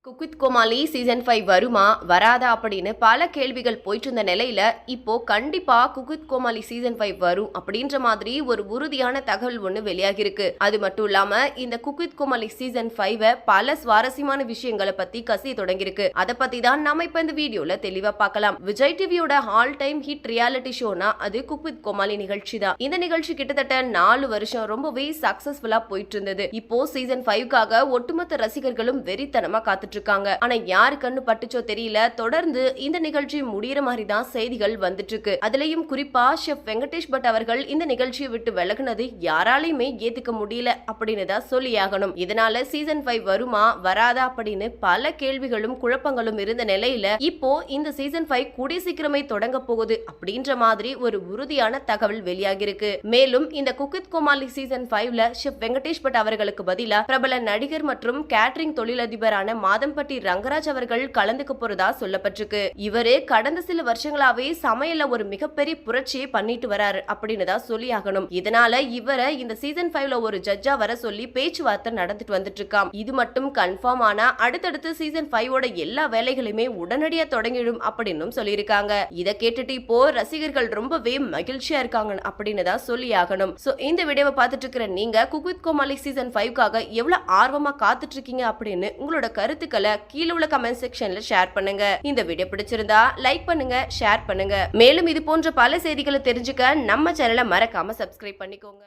Cook with Comali season 5 வருமா வராதா அப்படின்னு பல கேள்விகள் போயிட்டு இருந்த நிலையில இப்போ கண்டிப்பா குக் வித் கோமாளி சீசன் 5 வரும் அப்படின்ற மாதிரி ஒரு உறுதியான தகவல் ஒண்ணு வெளியாகி இருக்கு. அது மட்டும் இல்லாம இந்த குக் வித் கோமாளி சீசன் 5 பல சுவாரஸ்யமான விஷயங்களை பத்தி கசிய தொடங்கியிருக்கு. அதை பத்தி தான் நாம இப்ப இந்த வீடியோல தெளிவா பார்க்கலாம். விஜய் டிவியோட ஆல் டைம் ஹிட் ரியாலிட்டி ஷோனா அது குக் வித் கோமாளி நிகழ்ச்சி தான். இந்த நிகழ்ச்சி கிட்டத்தட்ட 4 வருஷம் ரொம்பவே சக்சஸ்ஃபுல்லா போயிட்டு இருந்தது. இப்போ சீசன் 5க்காக ஒட்டுமொத்த ரசிகர்களும் வெறித்தனமா காத்துட்டு இருக்காங்க. ஆனா யாரு கண்ணு பட்டுச்சோ தெரியல, தொடர்ந்து இந்த நிகழ்ச்சி முடியற மாதிரி தான் செய்திகள் வந்துட்டு இருக்கு. அதுலயும் குறிப்பா ஷெஃப் வெங்கடேஷ் பட் அவர்கள் இந்த நிகழ்ச்சியை விட்டு விலகுனது யாராலையுமே ஏத்துக்க முடியல அப்படின்னு தான் சொல்லியாகணும். இதனால சீசன் 5 வருமா வராதா அப்படின்னு பல கேள்விகளும் குழப்பங்களும் இருந்த நிலையில இப்போ இந்த சீசன் 5 கூடிய சீக்கிரமே தொடங்க போகுது அப்படின்ற மாதிரி ஒரு உறுதியான தகவல் வெளியாகி இருக்கு. மேலும் இந்த குக் வித் கோமாளி சீசன் 5ல ஷெஃப் வெங்கடேஷ் பட் அவர்களுக்கு பதிலா பிரபல நடிகர் மற்றும் கேட்டரிங் தொழிலதிபரான மாதம்பட்டி ரங்கராஜ் அவர்கள் கலந்துக்க போறதா சொல்லப்பட்டிருக்கு. இவரு கடந்த சில வருஷங்களாவே சமையல்ல ஒரு மிகப்பெரிய புரட்சியை பண்ணிட்டு வராரு அப்படின்னு தான் சொல்லி ஆகணும். இதனால இவரை இந்த சீசன் 5ல ஒரு ஜட்ஜா வர சொல்லி பேச்சுவார்த்தை நடந்துட்டு வந்துட்டு இருக்காம். இது மட்டும் கன்ஃபார்ம் ஆனா அடுத்தடுத்து சீசன் 5ஓட எல்லா வேலைகளுமே உடனடியா தொடங்கிடும் அப்படின்னு சொல்லியிருக்காங்க. இதை கேட்டுட்டு இப்போ ரசிகர்கள் ரொம்பவே மகிழ்ச்சியா இருக்காங்க அப்படின்னு தான் சொல்லி ஆகணும். சோ இந்த வீடியோவை பார்த்துட்டு இருக்கிற நீங்க குக் வித் கோமாளி சீசன் 5க்காக எவ்வளவு ஆர்வமா காத்துட்டு இருக்கீங்க அப்படின்னு உங்களோட கருத்துக்களை கீழே உள்ள கமெண்ட் செக்ஷன்ல ஷேர் பண்ணுங்க. இந்த வீடியோ பிடிச்சிருந்தா லைக் பண்ணுங்க, ஷேர் பண்ணுங்க. மேலும் இது போன்ற பல செய்திகளை தெரிஞ்சுக்க நம்ம சேனலை மறக்காம சப்ஸ்கிரைப் பண்ணிக்கோங்க.